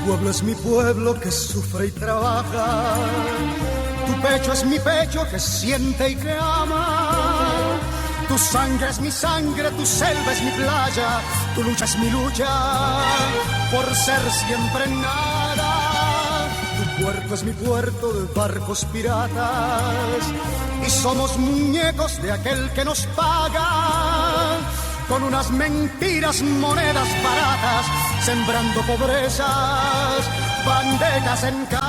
pueblo es mi pueblo que sufre y trabaja. Tu pecho es mi pecho que siente y que ama. Tu sangre es mi sangre, tu selva es mi playa. Tu lucha es mi lucha por ser siempre nada. Tu puerto es mi puerto de barcos piratas. Y somos muñecos de aquel que nos paga con unas mentiras, monedas baratas, sembrando pobrezas, bandejas en casa.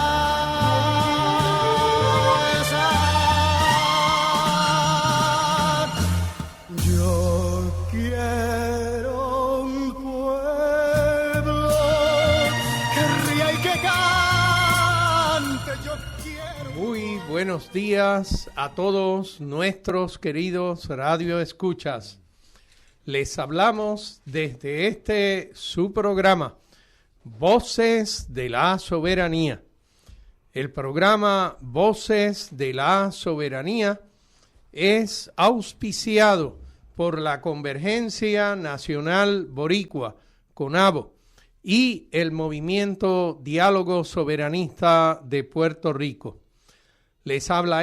Yo quiero un pueblo que ría y que cante. Yo quiero. Muy buenos días a todos nuestros queridos radioescuchas. Les hablamos desde este su programa, Voces de la Soberanía. El programa Voces de la Soberanía es auspiciado por la Convergencia Nacional Boricua, CONABO, y el Movimiento Diálogo Soberanista de Puerto Rico. Les habla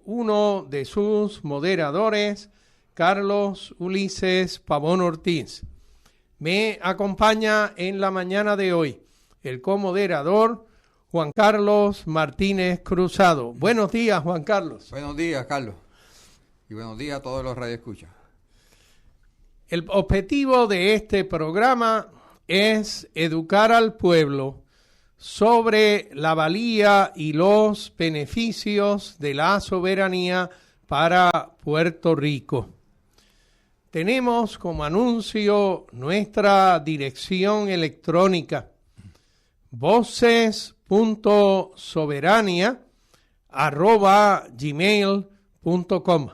uno de sus moderadores, Carlos Ulises Pavón Ortiz. Me acompaña en la mañana de hoy el comoderador Juan Carlos Martínez Cruzado. Buenos días, Juan Carlos. Buenos días, Carlos. Y buenos días a todos los radioescuchas. El objetivo de este programa es educar al pueblo sobre la valía y los beneficios de la soberanía para Puerto Rico. Tenemos como anuncio nuestra dirección electrónica voces.soberania@gmail.com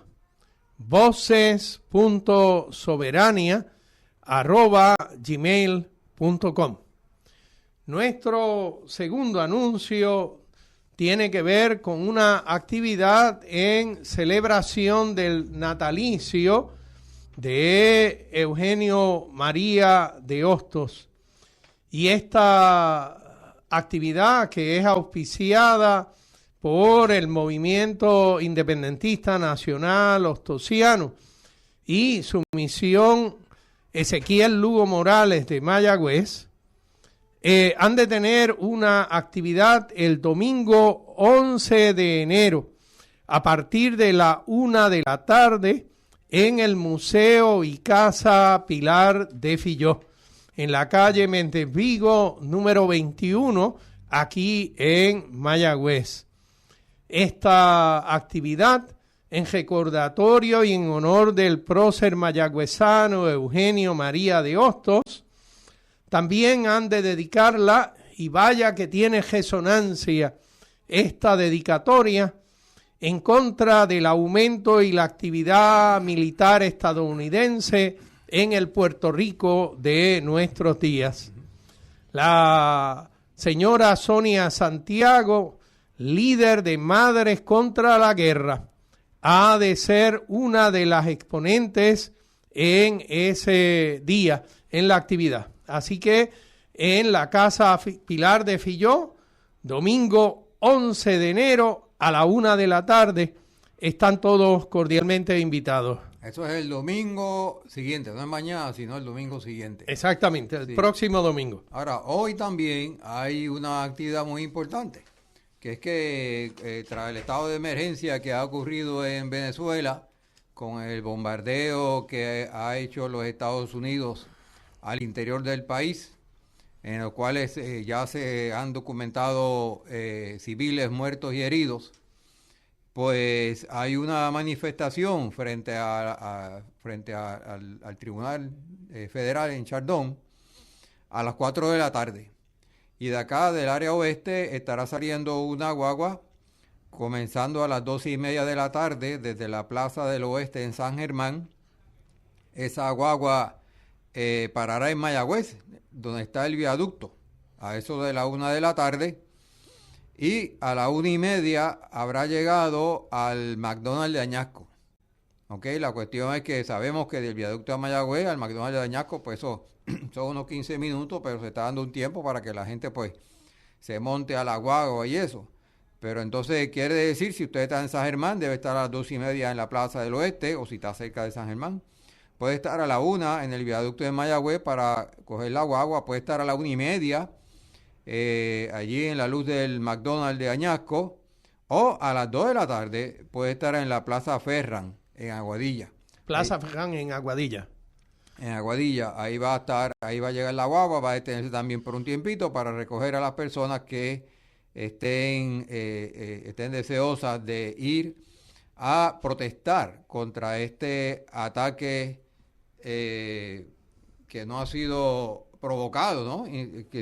voces.soberania@gmail.com. Nuestro segundo anuncio tiene que ver con una actividad en celebración del natalicio de Eugenio María de Hostos. Y esta actividad, que es auspiciada por el Movimiento Independentista Nacional Hostosiano y su misión Ezequiel Lugo Morales de Mayagüez, han de tener una actividad el domingo 11 de enero a partir de la 1 de la tarde en el Museo y Casa Pilar de Filló, en la calle Méndez Vigo, número 21, aquí en Mayagüez. Esta actividad, en recordatorio y en honor del prócer mayagüezano Eugenio María de Hostos, también han de dedicarla, y vaya que tiene resonancia esta dedicatoria, en contra del aumento y la actividad militar estadounidense en el Puerto Rico de nuestros días. La señora Sonia Santiago, líder de Madres contra la Guerra, ha de ser una de las exponentes en ese día, en la actividad. Así que en la Casa Pilar de Filló, domingo 11 de enero, a la 1 de la tarde, están todos cordialmente invitados. Eso es el domingo siguiente, no es mañana, sino el domingo siguiente. Exactamente, el próximo domingo. Ahora, hoy también hay una actividad muy importante, que es que tras el estado de emergencia que ha ocurrido en Venezuela, con el bombardeo que ha hecho los Estados Unidos al interior del país, en los cuales ya se han documentado civiles muertos y heridos, pues hay una manifestación frente al Tribunal Federal en Chardón a las 4 de la tarde. Y de acá, del área oeste, estará saliendo una guagua, comenzando a las 2:30 de la tarde, desde la Plaza del Oeste en San Germán. Esa guagua parará en Mayagüez, donde está el viaducto, a eso de la 1 de la tarde, y a la 1:30 habrá llegado al McDonald's de Añasco. ¿ok? La cuestión es que sabemos que del viaducto de Mayagüez al McDonald's de Añasco, pues eso son unos 15 minutos, pero se está dando un tiempo para que la gente pues se monte a la guagua y eso. Pero entonces quiere decir, si usted está en San Germán, debe estar a las 2:30 en la Plaza del Oeste, o si está cerca de San Germán. Puede estar a la 1 en el viaducto de Mayagüez para coger la guagua, puede estar a la 1:30 allí en la luz del McDonald's de Añasco, o a las 2 de la tarde puede estar en la Plaza Ferran, en Aguadilla. Plaza Ferran en Aguadilla. En Aguadilla, ahí va a estar, ahí va a llegar la guagua, va a detenerse también por un tiempito para recoger a las personas que estén deseosas de ir a protestar contra este ataque que no ha sido provocado, ¿no?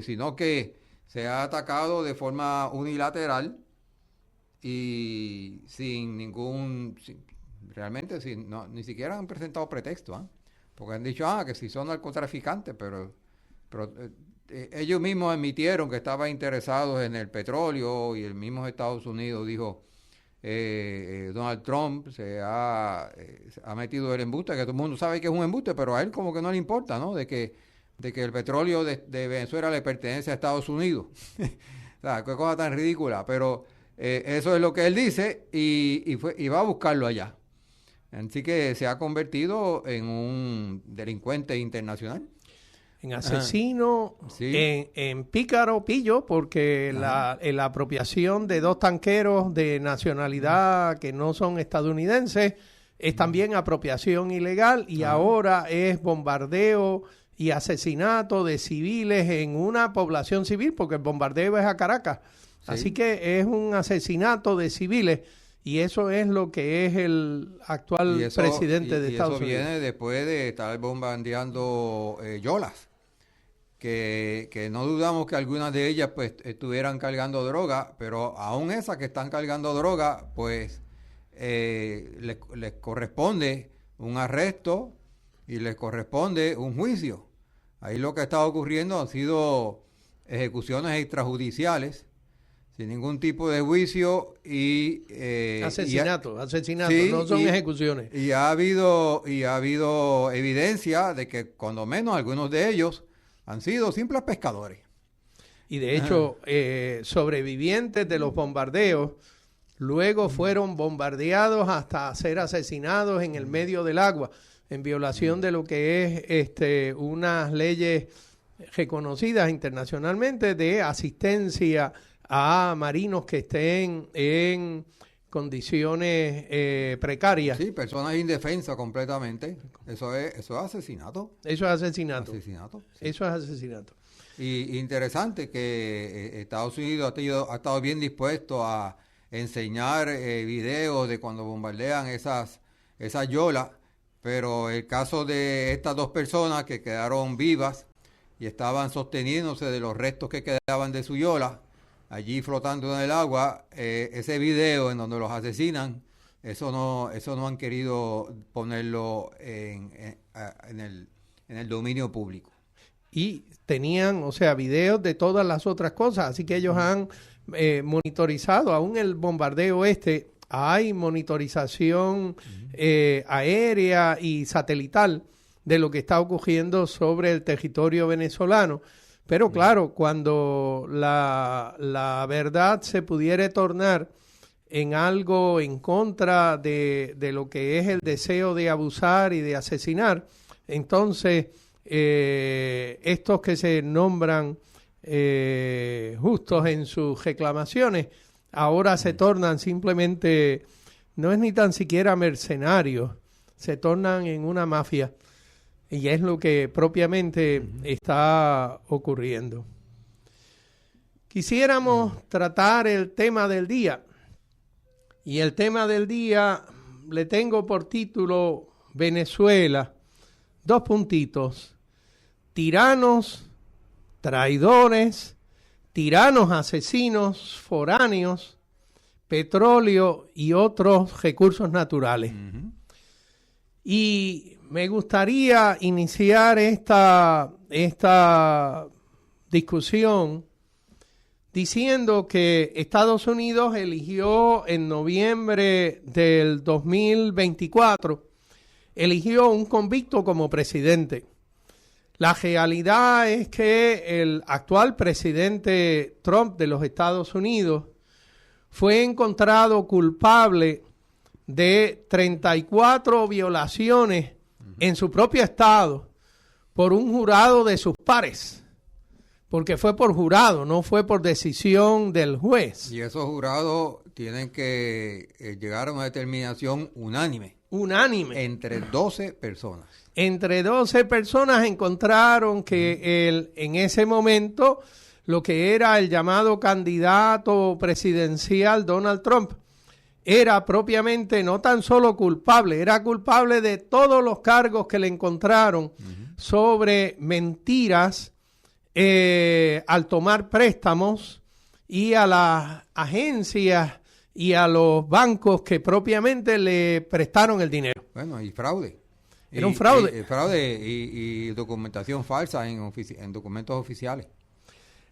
Sino que se ha atacado de forma unilateral y realmente ni siquiera han presentado pretexto, ¿eh? Porque han dicho, que si son narcotraficantes, pero ellos mismos admitieron que estaban interesados en el petróleo, y el mismo Estados Unidos dijo, Donald Trump se ha metido el embuste, que todo el mundo sabe que es un embuste, pero a él como que no le importa, ¿no? De que el petróleo de Venezuela le pertenece a Estados Unidos. O sea, qué cosa tan ridícula, pero eso es lo que él dice y va a buscarlo allá. Así que se ha convertido en un delincuente internacional. En asesino, sí. en pícaro, pillo, porque la apropiación de 2 tanqueros de nacionalidad que no son estadounidenses es también apropiación ilegal, y ahora es bombardeo y asesinato de civiles en una población civil, porque el bombardeo es a Caracas. Sí. Así que es un asesinato de civiles. Y eso es lo que es el actual presidente de Estados Unidos. Y eso viene después de estar bombardeando yolas, que no dudamos que algunas de ellas pues estuvieran cargando droga, pero aún esas que están cargando droga, pues les corresponde un arresto y les corresponde un juicio. Ahí lo que ha estado ocurriendo han sido ejecuciones extrajudiciales, sin ningún tipo de juicio y asesinato, sí, no son ejecuciones. Y ha habido evidencia de que cuando menos algunos de ellos han sido simples pescadores. Y de hecho, sobrevivientes de los bombardeos luego fueron bombardeados hasta ser asesinados en el medio del agua, en violación de lo que es unas leyes reconocidas internacionalmente de asistencia a marinos que estén en condiciones precarias. Sí, personas indefensas completamente. Eso es asesinato. Eso es asesinato. Sí. Eso es asesinato. Y interesante que Estados Unidos ha estado bien dispuesto a enseñar videos de cuando bombardean esas yolas, pero el caso de estas 2 personas que quedaron vivas y estaban sosteniéndose de los restos que quedaban de su yola, allí flotando en el agua, ese video en donde los asesinan, eso no han querido ponerlo en el dominio público. Y tenían, videos de todas las otras cosas, así que ellos han monitorizado, aún el bombardeo hay monitorización aérea y satelital de lo que está ocurriendo sobre el territorio venezolano. Pero claro, cuando la verdad se pudiera tornar en algo en contra de lo que es el deseo de abusar y de asesinar, entonces estos que se nombran justos en sus reclamaciones, ahora se tornan simplemente, no es ni tan siquiera mercenarios, se tornan en una mafia. Y es lo que propiamente está ocurriendo. Quisiéramos tratar el tema del día. Y el tema del día le tengo por título Venezuela, 2 puntitos. Tiranos, traidores, tiranos asesinos, foráneos, petróleo y otros recursos naturales. Y me gustaría iniciar esta discusión diciendo que Estados Unidos eligió en noviembre del 2024 eligió un convicto como presidente. La realidad es que el actual presidente Trump de los Estados Unidos fue encontrado culpable de 34 violaciones en su propio estado por un jurado de sus pares, porque fue por jurado, no fue por decisión del juez. Y esos jurados tienen que llegar a una determinación unánime. Unánime. Entre 12 personas. Entre 12 personas encontraron que en ese momento lo que era el llamado candidato presidencial Donald Trump era propiamente no tan solo culpable, era culpable de todos los cargos que le encontraron sobre mentiras al tomar préstamos y a las agencias y a los bancos que propiamente le prestaron el dinero. Bueno, y fraude. Era un fraude. Fraude y documentación falsa en documentos oficiales.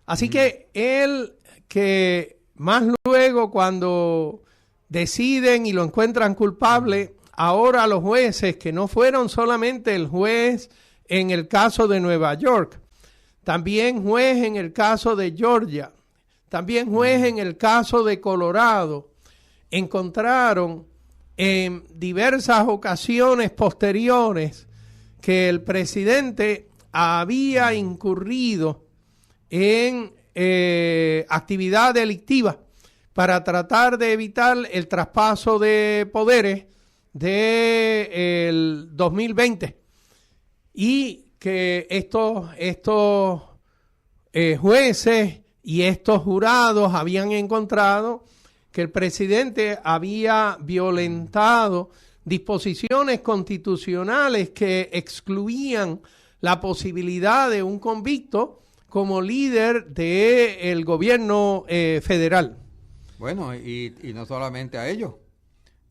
Así que él, que más luego cuando deciden y lo encuentran culpable, ahora los jueces, que no fueron solamente el juez en el caso de Nueva York, también juez en el caso de Georgia, también juez en el caso de Colorado, encontraron en diversas ocasiones posteriores que el presidente había incurrido en actividad delictiva para tratar de evitar el traspaso de poderes del 2020 y que estos jueces y estos jurados habían encontrado que el presidente había violentado disposiciones constitucionales que excluían la posibilidad de un convicto como líder del gobierno federal. Bueno, y no solamente a ellos,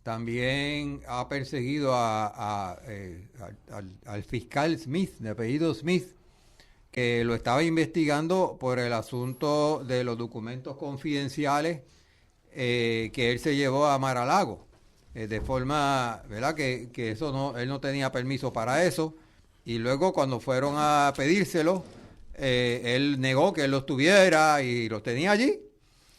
también ha perseguido al fiscal Smith, de apellido Smith, que lo estaba investigando por el asunto de los documentos confidenciales que él se llevó a Mar-a-Lago, de forma, ¿verdad?, que eso no, él no tenía permiso para eso, y luego cuando fueron a pedírselo, él negó que él los tuviera y los tenía allí.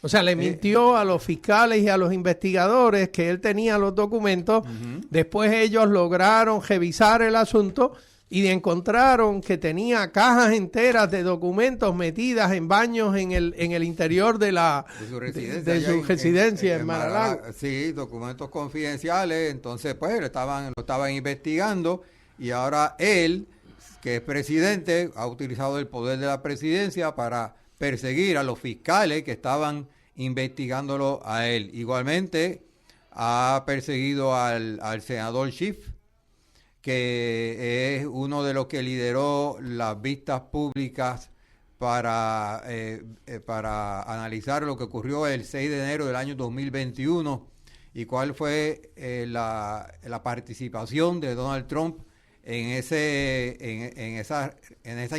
O sea, le mintió a los fiscales y a los investigadores que él tenía los documentos. Después ellos lograron revisar el asunto y encontraron que tenía cajas enteras de documentos metidas en baños en el interior de su residencia en Mar-a-Lago. Sí, documentos confidenciales. Entonces, pues, lo estaban investigando y ahora él, que es presidente, ha utilizado el poder de la presidencia para perseguir a los fiscales que estaban investigándolo a él. Igualmente, ha perseguido al senador Schiff, que es uno de los que lideró las vistas públicas para analizar lo que ocurrió el 6 de enero del año 2021 y cuál fue la participación de Donald Trump en esa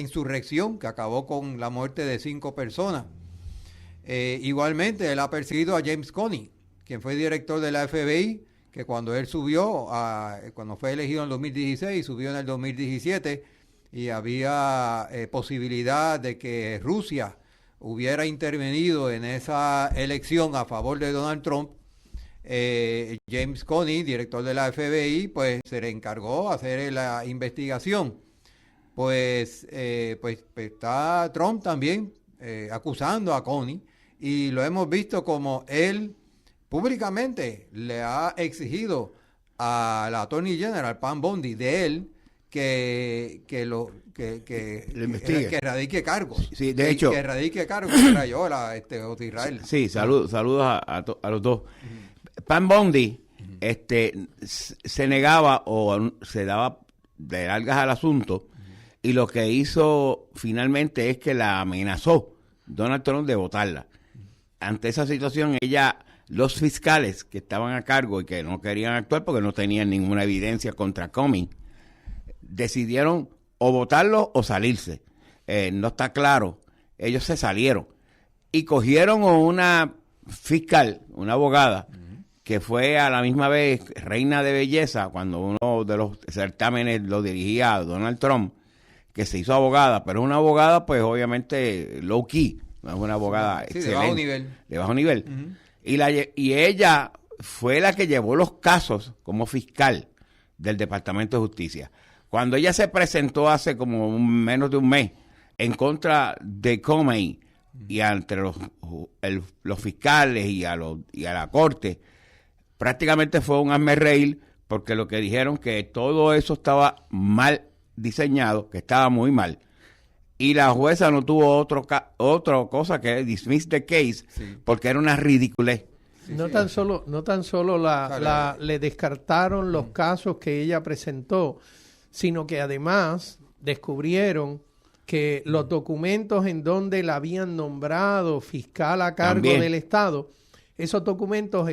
insurrección que acabó con la muerte de 5 personas. Igualmente, él ha perseguido a James Comey, quien fue director de la FBI, que cuando él cuando fue elegido en el 2016, subió en el 2017, y había posibilidad de que Rusia hubiera intervenido en esa elección a favor de Donald Trump. James Comey, director de la FBI, pues se le encargó hacer la investigación. Pues está Trump también acusando a Comey, y lo hemos visto como él públicamente le ha exigido a la Attorney General Pam Bondi de él que radique cargos. Sí, de hecho, que radique cargos contra Yola, Israel. Sí, saludos a los dos. Pam Bondi se negaba o se daba de largas al asunto, y lo que hizo finalmente es que la amenazó Donald Trump de votarla. Ante esa situación, los fiscales que estaban a cargo y que no querían actuar porque no tenían ninguna evidencia contra Comey, decidieron o votarlo o salirse. No está claro. Ellos se salieron y cogieron a una fiscal, una abogada, que fue a la misma vez reina de belleza cuando uno de los certámenes lo dirigía a Donald Trump, que se hizo abogada, pero es una abogada pues obviamente low key, no es una abogada excelente, de bajo nivel. Uh-huh. Y ella fue la que llevó los casos como fiscal del Departamento de Justicia. Cuando ella se presentó hace como menos de un mes en contra de Comey y entre los fiscales y a la corte, prácticamente fue un hazmerreír, porque lo que dijeron que todo eso estaba mal diseñado, que estaba muy mal. Y la jueza no tuvo otra cosa que dismiss the case, sí, porque era una ridiculez. Sí, no tan solo le descartaron los casos que ella presentó, sino que además descubrieron que los documentos en donde la habían nombrado fiscal a cargo del Estado, esos documentos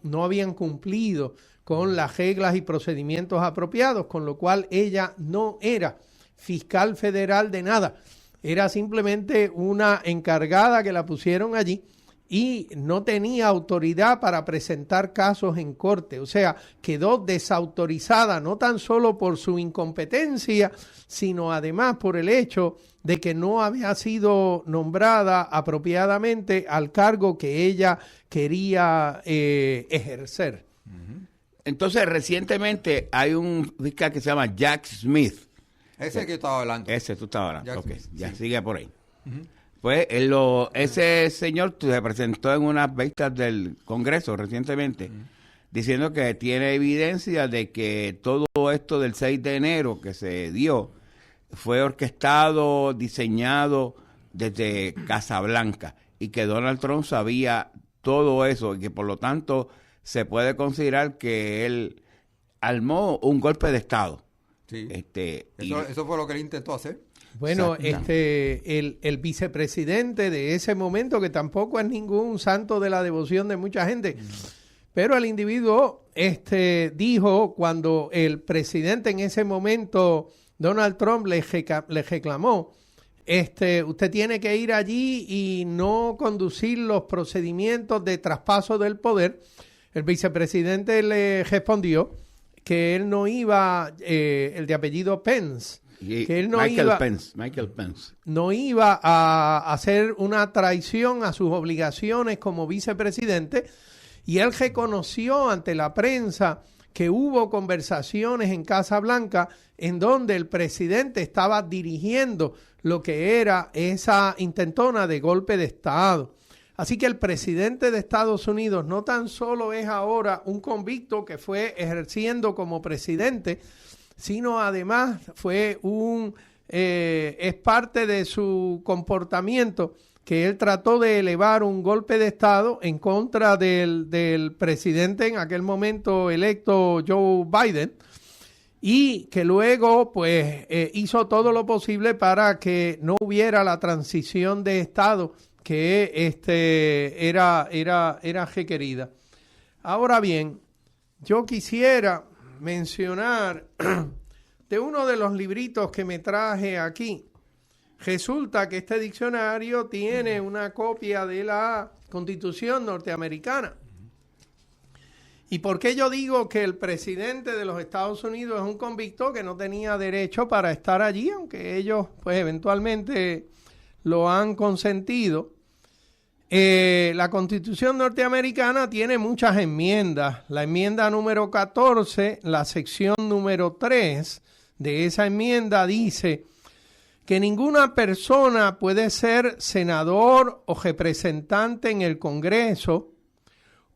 no habían cumplido con las reglas y procedimientos apropiados, con lo cual ella no era fiscal federal de nada, era simplemente una encargada que la pusieron allí y no tenía autoridad para presentar casos en corte. O sea, quedó desautorizada no tan solo por su incompetencia, sino además por el hecho de que no había sido nombrada apropiadamente al cargo que ella quería ejercer. Entonces, recientemente hay un fiscal que se llama Jack Smith. Ese que yo estaba hablando. Ese tú estabas hablando. Ok, ya sí. Sigue por ahí. Uh-huh. Pues ese señor se presentó en unas vistas del Congreso recientemente, diciendo que tiene evidencia de que todo esto del 6 de enero que se dio fue orquestado, diseñado desde Casablanca, y que Donald Trump sabía todo eso, y que por lo tanto se puede considerar que él armó un golpe de Estado. Sí. Eso fue lo que él intentó hacer. Bueno, el vicepresidente de ese momento, que tampoco es ningún santo de la devoción de mucha gente, pero el individuo dijo, cuando el presidente en ese momento, Donald Trump, le reclamó, usted tiene que ir allí y no conducir los procedimientos de traspaso del poder, el vicepresidente le respondió que él no iba, el de apellido Pence, que él Michael Pence no iba a hacer una traición a sus obligaciones como vicepresidente, y él reconoció ante la prensa que hubo conversaciones en Casa Blanca en donde el presidente estaba dirigiendo lo que era esa intentona de golpe de Estado. Así que el presidente de Estados Unidos no tan solo es ahora un convicto que fue ejerciendo como presidente, sino además es parte de su comportamiento que él trató de elevar un golpe de Estado en contra del presidente en aquel momento electo Joe Biden, y que luego pues hizo todo lo posible para que no hubiera la transición de Estado que era requerida. Ahora bien, yo quisiera mencionar de uno de los libritos que me traje aquí. Resulta que este diccionario tiene una copia de la Constitución norteamericana. ¿Y por qué yo digo que el presidente de los Estados Unidos es un convicto que no tenía derecho para estar allí, aunque ellos pues eventualmente lo han consentido? La Constitución norteamericana tiene muchas enmiendas. La enmienda número 14, la sección número 3 de esa enmienda dice que ninguna persona puede ser senador o representante en el Congreso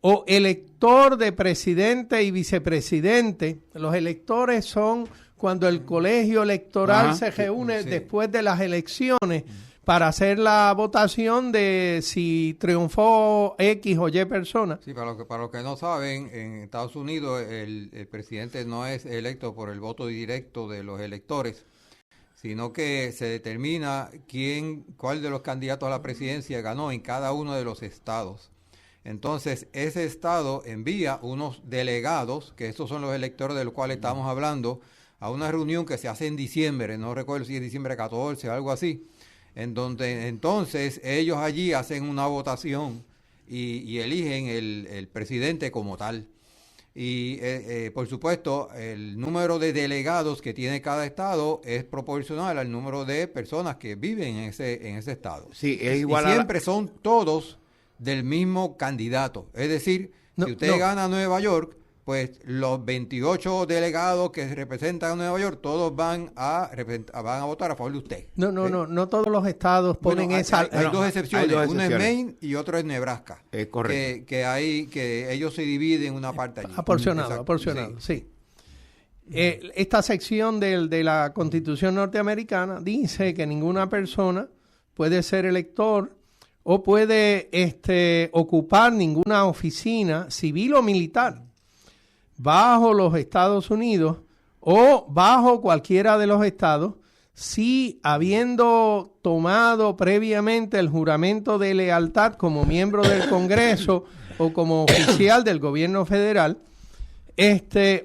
o elector de presidente y vicepresidente. Los electores son cuando el colegio electoral se reúne después de las elecciones para hacer la votación de si triunfó X o Y persona. Sí, para los que no saben, en Estados Unidos el presidente no es electo por el voto directo de los electores, sino que se determina cuál de los candidatos a la presidencia ganó en cada uno de los estados. Entonces, ese estado envía unos delegados, que estos son los electores de los cuales estamos hablando, a una reunión que se hace en diciembre, no recuerdo si es diciembre 14 o algo así, en donde entonces ellos allí hacen una votación y eligen el presidente como tal. Y por supuesto, el número de delegados que tiene cada estado es proporcional al número de personas que viven en ese estado. Sí, es igual y siempre son todos del mismo candidato. Es decir, si usted gana Nueva York, pues los 28 delegados que representan a Nueva York, todos van a votar a favor de usted. No todos los estados ponen esa... Hay dos excepciones, uno es excepciones. Maine y otro es Nebraska. Correcto. Que ellos se dividen una parte allí. Proporcionado, sí. Esta sección de la Constitución norteamericana dice que ninguna persona puede ser elector o puede ocupar ninguna oficina civil o militar bajo los Estados Unidos o bajo cualquiera de los estados si habiendo tomado previamente el juramento de lealtad como miembro del Congreso o como oficial del gobierno federal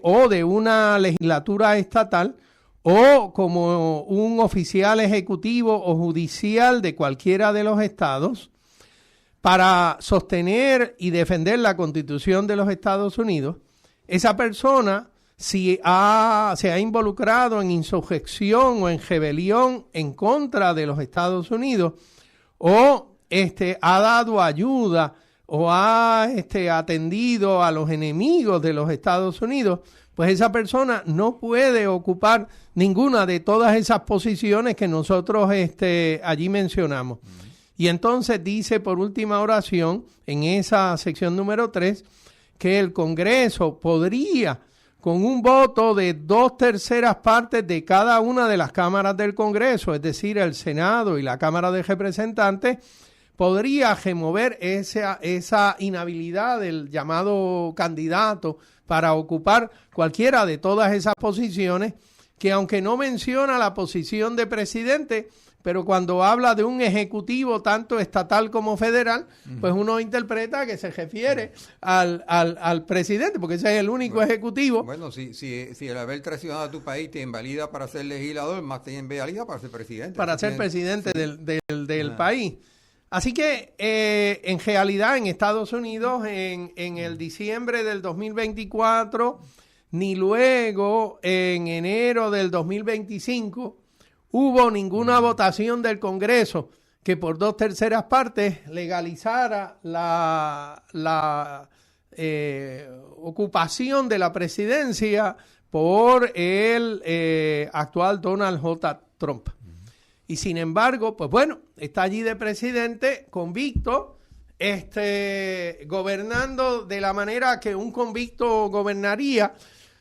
o de una legislatura estatal o como un oficial ejecutivo o judicial de cualquiera de los estados para sostener y defender la Constitución de los Estados Unidos. Esa persona, si se ha involucrado en insurrección o en rebelión en contra de los Estados Unidos o ha dado ayuda o ha atendido a los enemigos de los Estados Unidos, pues esa persona no puede ocupar ninguna de todas esas posiciones que nosotros allí mencionamos. Y entonces dice por última oración, en esa sección número 3, que el Congreso podría, con un voto de 2/3 partes de cada una de las cámaras del Congreso, es decir, el Senado y la Cámara de Representantes, podría remover esa inhabilidad del llamado candidato para ocupar cualquiera de todas esas posiciones, que aunque no menciona la posición de presidente, pero cuando habla de un ejecutivo tanto estatal como federal, pues uno interpreta que se refiere al presidente, porque ese es el único ejecutivo. Bueno, si el haber traicionado a tu país te invalida para ser legislador, más te invalida para ser presidente. Para ser presidente del país. Así que, en realidad, en Estados Unidos, en el diciembre del 2024, ni luego en enero del 2025, hubo ninguna votación del Congreso que por 2/3 partes legalizara la ocupación de la presidencia por el actual Donald J. Trump. Y sin embargo, pues bueno, está allí de presidente convicto, gobernando de la manera que un convicto gobernaría,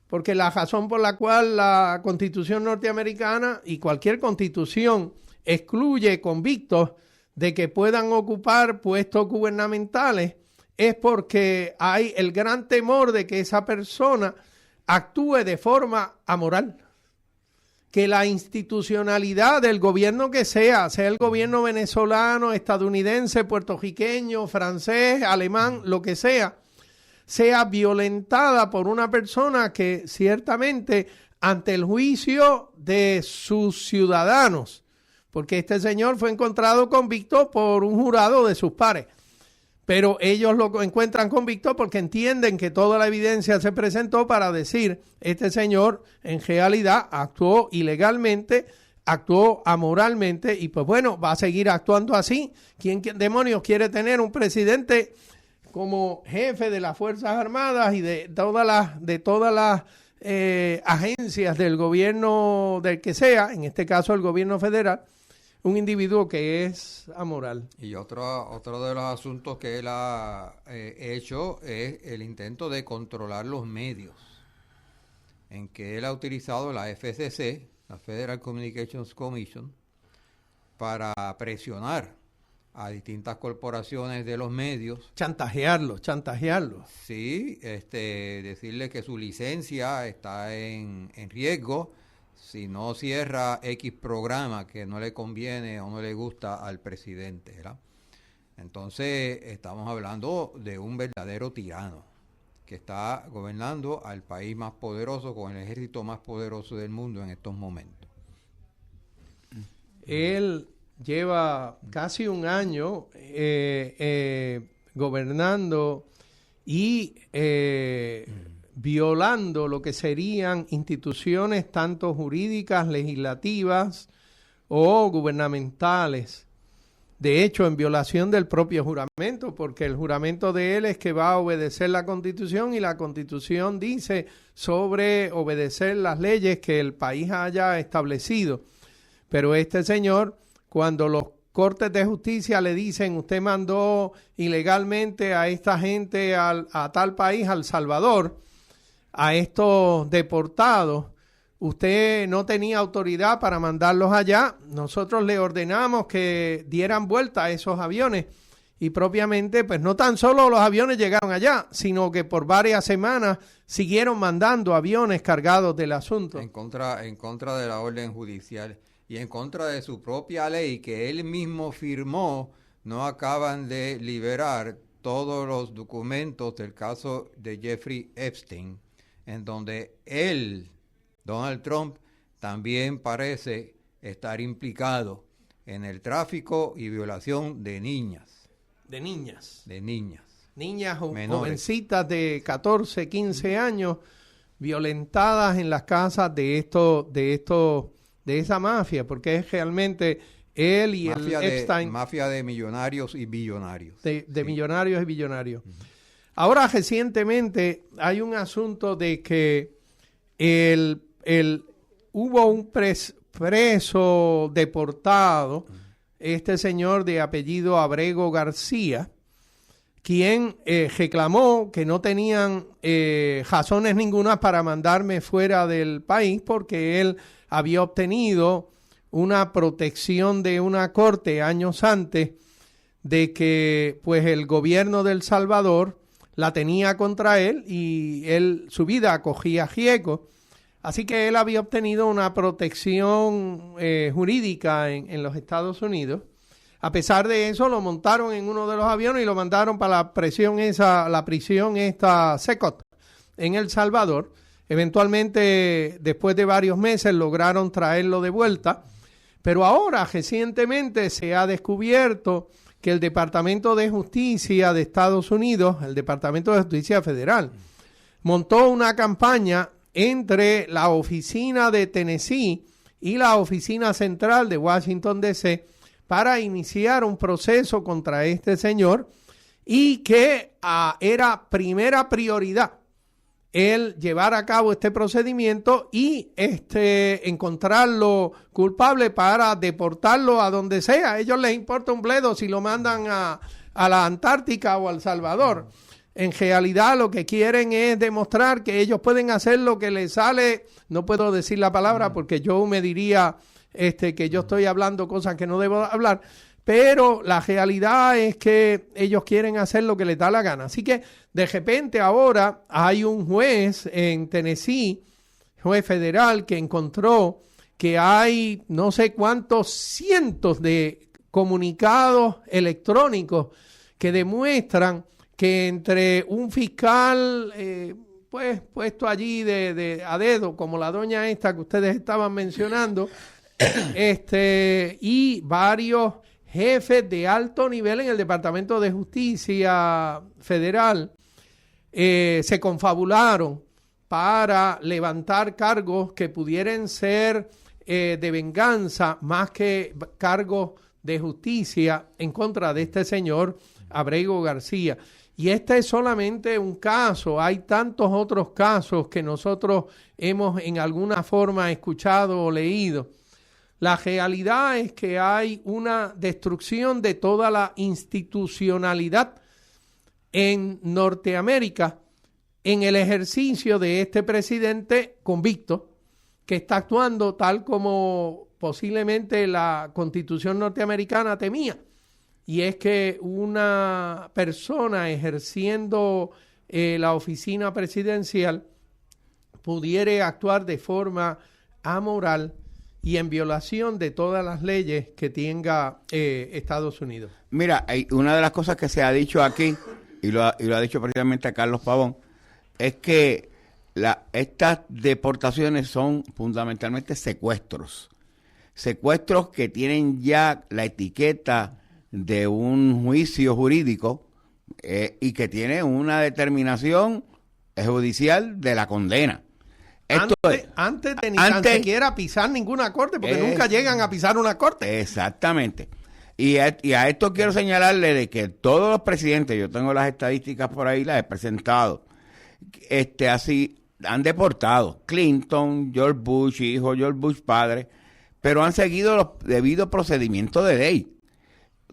porque la razón por la cual la Constitución norteamericana y cualquier constitución excluye convictos de que puedan ocupar puestos gubernamentales es porque hay el gran temor de que esa persona actúe de forma amoral. Que la institucionalidad del gobierno que sea el gobierno venezolano, estadounidense, puertorriqueño, francés, alemán, lo que sea violentada por una persona que ciertamente ante el juicio de sus ciudadanos, porque este señor fue encontrado convicto por un jurado de sus pares, pero ellos lo encuentran convicto porque entienden que toda la evidencia se presentó para decir, este señor en realidad actuó ilegalmente, actuó amoralmente y pues bueno, va a seguir actuando así. ¿Quién demonios quiere tener un presidente como jefe de las Fuerzas Armadas y de todas las agencias del gobierno del que sea, en este caso el gobierno federal, un individuo que es amoral? Y otro de los asuntos que él ha hecho es el intento de controlar los medios, en que él ha utilizado la FCC, la Federal Communications Commission, para presionar a distintas corporaciones de los medios. Chantajearlos. Sí, decirle que su licencia está en riesgo si no cierra X programa que no le conviene o no le gusta al presidente, ¿verdad? Entonces, estamos hablando de un verdadero tirano que está gobernando al país más poderoso, con el ejército más poderoso del mundo en estos momentos. Él lleva casi un año gobernando y violando lo que serían instituciones tanto jurídicas, legislativas o gubernamentales. De hecho, en violación del propio juramento, porque el juramento de él es que va a obedecer la Constitución y la Constitución dice sobre obedecer las leyes que el país haya establecido. Pero este señor, cuando los cortes de justicia le dicen usted mandó ilegalmente a esta gente a tal país, a El Salvador, a estos deportados, usted no tenía autoridad para mandarlos allá, nosotros le ordenamos que dieran vuelta a esos aviones y propiamente pues no tan solo los aviones llegaron allá, sino que por varias semanas siguieron mandando aviones cargados del asunto. En contra de la orden judicial y en contra de su propia ley que él mismo firmó, no acaban de liberar todos los documentos del caso de Jeffrey Epstein, en donde él, Donald Trump, también parece estar implicado en el tráfico y violación de niñas. De niñas. De niñas. Niñas menores, jovencitas de 14, 15 años, violentadas en las casas de esa mafia, porque es realmente él y mafia el Epstein. Mafia de millonarios y billonarios. De sí. millonarios y billonarios. Ahora, recientemente, hay un asunto de que hubo un preso deportado, este señor de apellido Abrego García, quien reclamó que no tenían razones ninguna para mandarme fuera del país porque él había obtenido una protección de una corte años antes de que pues el gobierno de El Salvador la tenía contra él y su vida cogía riesgo. Así que él había obtenido una protección jurídica en los Estados Unidos. A pesar de eso, lo montaron en uno de los aviones y lo mandaron para la prisión Secot en El Salvador. Eventualmente, después de varios meses, lograron traerlo de vuelta. Pero ahora, recientemente, se ha descubierto que el Departamento de Justicia de Estados Unidos, el Departamento de Justicia Federal, montó una campaña entre la oficina de Tennessee y la oficina central de Washington, D.C., para iniciar un proceso contra este señor y que era primera prioridad el llevar a cabo este procedimiento y encontrarlo culpable para deportarlo a donde sea. A ellos les importa un bledo si lo mandan a la Antártica o a El Salvador. En realidad lo que quieren es demostrar que ellos pueden hacer lo que les sale, no puedo decir la palabra porque yo me diría que yo estoy hablando cosas que no debo hablar, pero la realidad es que ellos quieren hacer lo que les da la gana. Así que de repente ahora hay un juez en Tennessee, juez federal, que encontró que hay no sé cuántos cientos de comunicados electrónicos que demuestran que entre un fiscal pues puesto allí a dedo, como la doña esta que ustedes estaban mencionando, y varios jefes de alto nivel en el Departamento de Justicia Federal se confabularon para levantar cargos que pudieran ser de venganza más que cargos de justicia en contra de este señor Abrego García. Y este es solamente un caso, hay tantos otros casos que nosotros hemos en alguna forma escuchado o leído. La realidad es que hay una destrucción de toda la institucionalidad en Norteamérica en el ejercicio de este presidente convicto que está actuando tal como posiblemente la Constitución norteamericana temía. Y es que una persona ejerciendo la oficina presidencial pudiera actuar de forma amoral y en violación de todas las leyes que tenga Estados Unidos. Mira, hay una de las cosas que se ha dicho aquí, y lo ha dicho precisamente a Carlos Pavón, es que estas deportaciones son fundamentalmente secuestros. Secuestros que tienen ya la etiqueta de un juicio jurídico, y que tiene una determinación judicial de la condena. Esto antes de ni tan siquiera pisar ninguna corte, porque nunca llegan a pisar una corte. Exactamente. Y a esto quiero señalarle de que todos los presidentes, yo tengo las estadísticas por ahí, las he presentado, así han deportado. Clinton, George Bush hijo, George Bush padre, pero han seguido los debidos procedimientos de ley.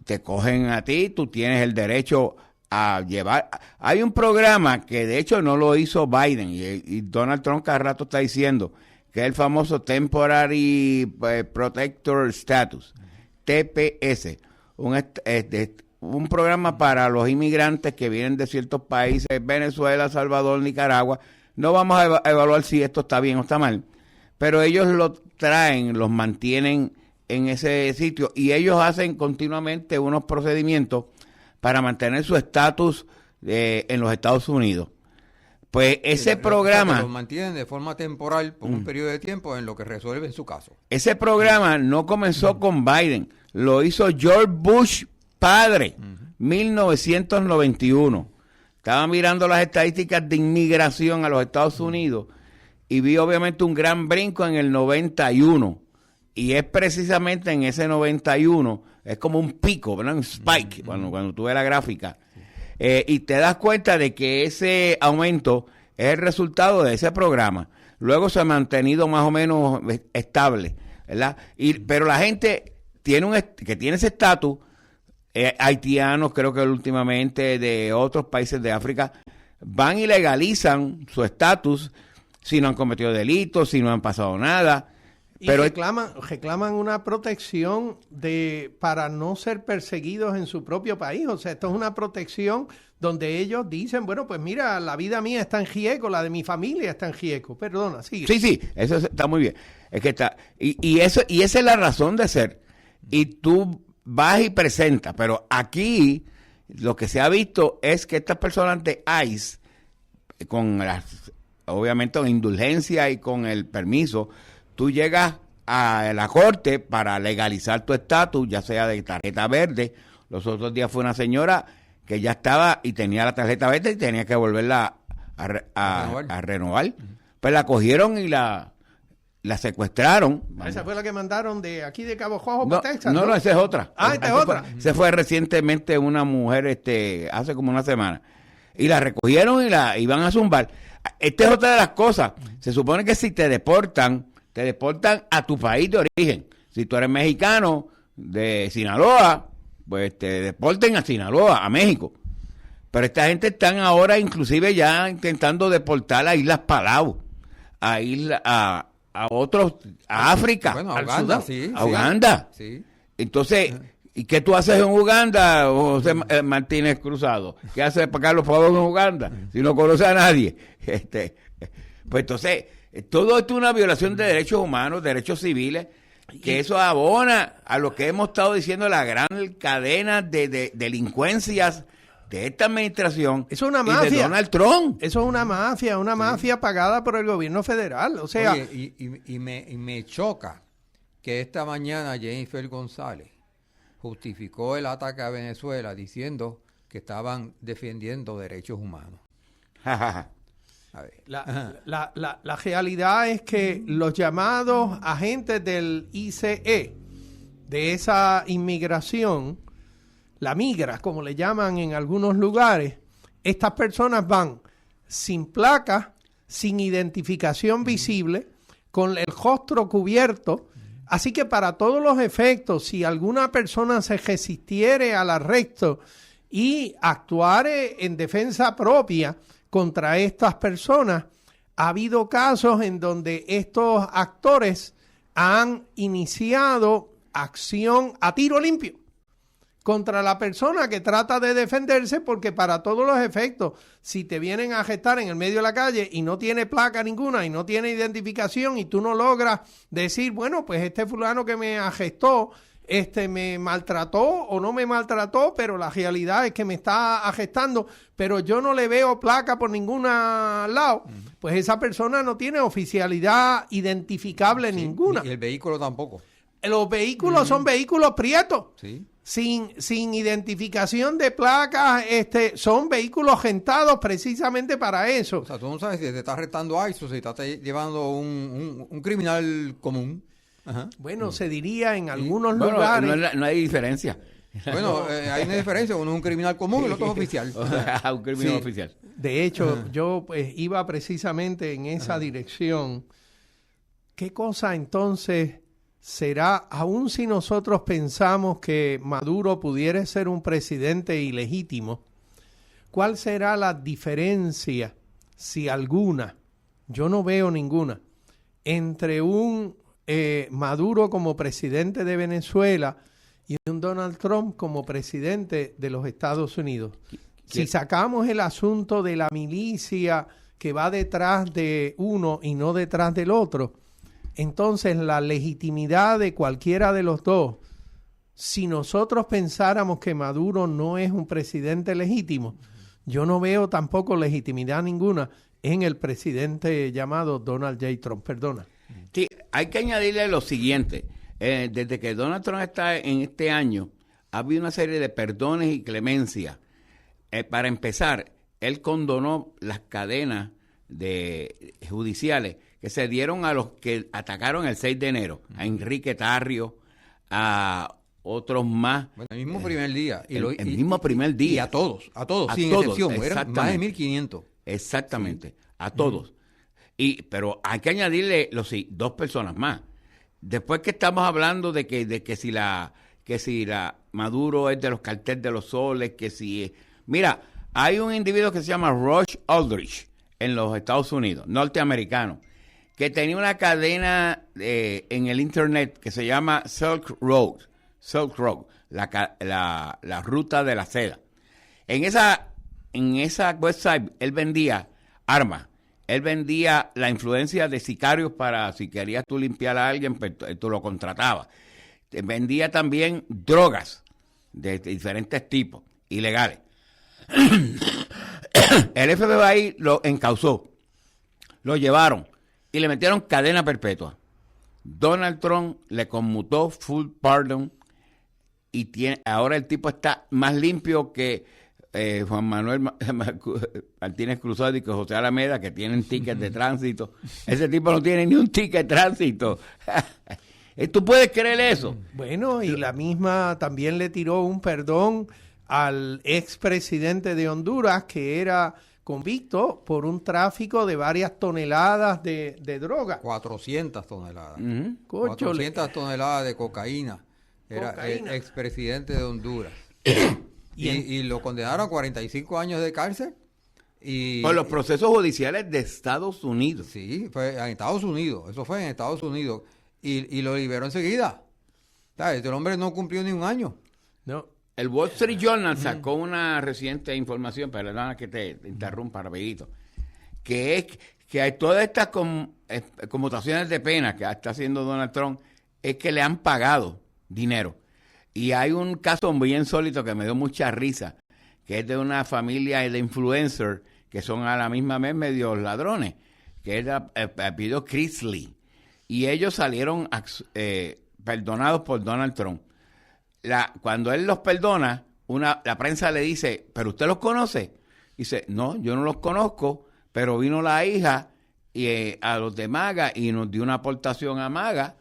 Te cogen a ti, tú tienes el derecho a llevar. Hay un programa que de hecho no lo hizo Biden y Donald Trump cada rato está diciendo que es el famoso Temporary Protector Status, TPS, un programa para los inmigrantes que vienen de ciertos países, Venezuela, Salvador, Nicaragua. No vamos a evaluar si esto está bien o está mal, pero ellos lo traen, los mantienen en ese sitio y ellos hacen continuamente unos procedimientos para mantener su estatus en los Estados Unidos. Pues ese programa... Lo mantienen de forma temporal por un periodo de tiempo en lo que resuelven su caso. Ese programa no comenzó con Biden, lo hizo George Bush padre, 1991. Estaba mirando las estadísticas de inmigración a los Estados Unidos y vi obviamente un gran brinco en el 91. Y es precisamente en ese 91, es como un pico, ¿verdad? Un spike, cuando tú ves la gráfica. Y te das cuenta de que ese aumento es el resultado de ese programa. Luego se ha mantenido más o menos estable, ¿verdad? Pero la gente que tiene ese estatus, haitianos, creo que últimamente de otros países de África, van y legalizan su estatus si no han cometido delitos, si no han pasado nada. Pero reclaman una protección para no ser perseguidos en su propio país. O sea, esto es una protección donde ellos dicen, bueno, pues mira, la vida mía está en riesgo, la de mi familia está en riesgo. Perdona, sigue. Sí, eso está muy bien. Es que está, y esa es la razón de ser. Y tú vas y presentas, pero aquí lo que se ha visto es que estas personas de ICE, obviamente con indulgencia y con el permiso, tú llegas a la corte para legalizar tu estatus, ya sea de tarjeta verde. Los otros días fue una señora que ya estaba y tenía la tarjeta verde y tenía que volverla a renovar. Pues la cogieron y la secuestraron. ¿Esa fue la que mandaron de aquí de Cabo Rojo para Texas? No, esa es otra. Esta es otra. Se fue recientemente una mujer hace como una semana. Y la recogieron y la iban a zumbar. Esta es otra de las cosas. Se supone que si te deportan a tu país de origen. Si tú eres mexicano de Sinaloa, pues te deporten a Sinaloa, a México. Pero esta gente están ahora inclusive ya intentando deportar a Islas Palau, a otros, a África, bueno, a al Uganda, Sudán, a Uganda. Sí. Entonces, ¿y qué tú haces en Uganda, José Martínez Cruzado? ¿Qué hace para Carlos Pavón en Uganda? Si no conoce a nadie. Pues entonces, todo esto es una violación de derechos humanos, derechos civiles, que eso abona a lo que hemos estado diciendo, la gran cadena de delincuencias de esta administración. Eso es una mafia. Y de Donald Trump. Eso es una mafia pagada por el gobierno federal. O sea, oye, y me choca que esta mañana Jennifer González justificó el ataque a Venezuela diciendo que estaban defendiendo derechos humanos. A ver. La realidad es que los llamados agentes del ICE, de esa inmigración, la migra, como le llaman en algunos lugares, estas personas van sin placa, sin identificación visible, con el rostro cubierto. Así que para todos los efectos, si alguna persona se resistiere al arresto y actuare en defensa propia contra estas personas, ha habido casos en donde estos actores han iniciado acción a tiro limpio contra la persona que trata de defenderse, porque para todos los efectos, si te vienen a arrestar en el medio de la calle y no tiene placa ninguna y no tiene identificación y tú no logras decir, bueno, pues este fulano que me arrestó, me maltrató o no me maltrató, pero la realidad es que me está arrestando, pero yo no le veo placa por ningún lado, pues esa persona no tiene oficialidad identificable ninguna. Y el vehículo tampoco. Los vehículos son vehículos prietos. Sí. sin identificación de placas, son vehículos rentados precisamente para eso. O sea, tú no sabes si te está arrestando ICE o si te está llevando un criminal común. Ajá. Bueno, se diría en algunos Bueno, lugares... no hay diferencia. Bueno, hay una diferencia, uno es un criminal común y el otro es oficial. Un criminal Sí. oficial. De hecho, yo pues, iba precisamente en esa dirección. ¿Qué cosa entonces será, aun si nosotros pensamos que Maduro pudiera ser un presidente ilegítimo, cuál será la diferencia, si alguna, yo no veo ninguna, entre un Maduro como presidente de Venezuela y un Donald Trump como presidente de los Estados Unidos? Si sacamos el asunto de la milicia que va detrás de uno y no detrás del otro, entonces la legitimidad de cualquiera de los dos, si nosotros pensáramos que Maduro no es un presidente legítimo, yo no veo tampoco legitimidad ninguna en el presidente llamado Donald J. Trump. Perdona. Sí, hay que añadirle lo siguiente. Desde que Donald Trump está en este año, ha habido una serie de perdones y clemencias. Para empezar, él condonó las cadenas judiciales que se dieron a los que atacaron el 6 de enero, a Enrique Tarrio, a otros más. Bueno, el mismo primer día. El mismo primer día. Y a todos, sin todos, excepción. Eran más de exactamente. 1.500. Exactamente, Sí. a todos. Pero hay que añadirle dos personas más. Después que estamos hablando de que si la Maduro es de los carteles de los soles, que si... Mira, hay un individuo que se llama Rush Aldrich en los Estados Unidos, norteamericano, que tenía una cadena en el internet que se llama Silk Road, la ruta de la seda. En esa website él vendía armas, él vendía la influencia de sicarios para si querías tú limpiar a alguien, pues tú lo contratabas. Vendía también drogas de diferentes tipos, ilegales. El FBI lo encausó, lo llevaron y le metieron cadena perpetua. Donald Trump le conmutó full pardon y ahora el tipo está más limpio que Juan Manuel Martínez Cruzado y que José Alameda, que tienen tickets de tránsito. Ese tipo no tiene ni un ticket de tránsito. ¿Tú puedes creer eso? Bueno, y la misma también le tiró un perdón al expresidente de Honduras, que era convicto por un tráfico de varias toneladas de droga. 400 toneladas. Uh-huh. 400 toneladas de cocaína. Era Cocaína. el expresidente de Honduras. y lo condenaron a 45 años de cárcel. Y, Por los procesos judiciales de Estados Unidos. Sí, fue en Estados Unidos. Eso fue en Estados Unidos. Y lo liberó enseguida. Este hombre no cumplió ni un año. No. El Wall Street Journal sacó una reciente información, perdona que te interrumpa rapidito, que es que hay todas estas conmutaciones de pena que está haciendo Donald Trump, es que le han pagado dinero. Y hay un caso muy insólito que me dio mucha risa, que es de una familia de influencers que son a la misma vez medios ladrones, que es el apellido Chrisley. Y ellos salieron perdonados por Donald Trump. Cuando él los perdona, la prensa le dice, ¿pero usted los conoce? Dice, no, yo no los conozco, pero vino la hija a los de MAGA y nos dio una aportación a MAGA,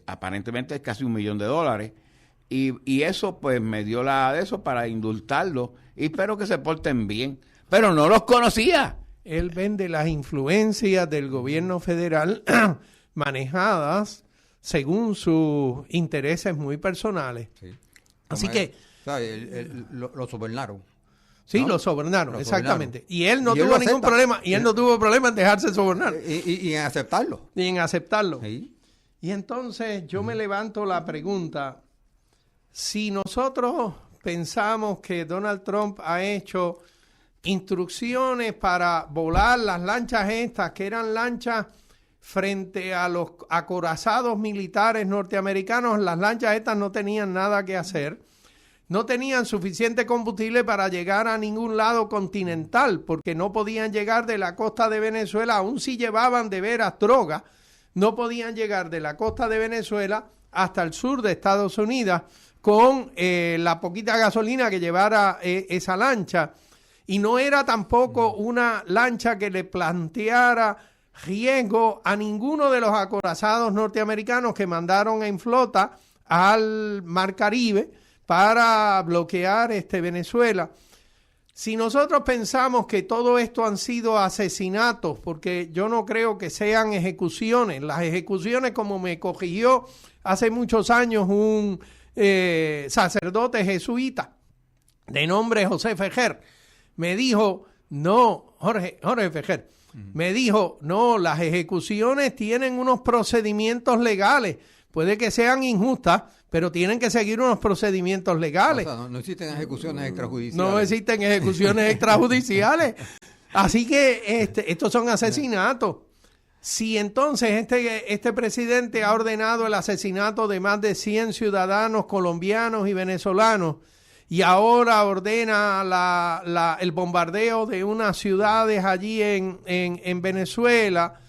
aparentemente es casi $1 millón. Y eso pues me dio de eso para indultarlos y espero que se porten bien. Pero no los conocía. Él vende las influencias del gobierno federal manejadas según sus intereses muy personales. Sí. Así que... O sea, lo sobornaron. Sí, ¿no? lo sobornaron, Lo exactamente. sobornaron. Y él no Y él tuvo lo ningún acepta. problema, y él no tuvo problema en dejarse sobornar, Y en aceptarlo. ni en aceptarlo. Sí. Y entonces yo me levanto la pregunta, si nosotros pensamos que Donald Trump ha hecho instrucciones para volar las lanchas estas, que eran lanchas frente a los acorazados militares norteamericanos, las lanchas estas no tenían nada que hacer, no tenían suficiente combustible para llegar a ningún lado continental, porque no podían llegar de la costa de Venezuela, aun si llevaban de veras droga, no podían llegar de la costa de Venezuela hasta el sur de Estados Unidos con la poquita gasolina que llevara esa lancha. Y no era tampoco una lancha que le planteara riesgo a ninguno de los acorazados norteamericanos que mandaron en flota al Mar Caribe para bloquear Venezuela. Si nosotros pensamos que todo esto han sido asesinatos, porque yo no creo que sean ejecuciones, las ejecuciones, como me corrigió hace muchos años un sacerdote jesuita de nombre José Fejer, me dijo, no, Jorge Fejer, me dijo, no, las ejecuciones tienen unos procedimientos legales, puede que sean injustas, pero tienen que seguir unos procedimientos legales. O sea, no existen ejecuciones extrajudiciales. No existen ejecuciones extrajudiciales. Así que estos son asesinatos. Si entonces este presidente ha ordenado el asesinato de más de 100 ciudadanos colombianos y venezolanos y ahora ordena el bombardeo de unas ciudades allí en Venezuela,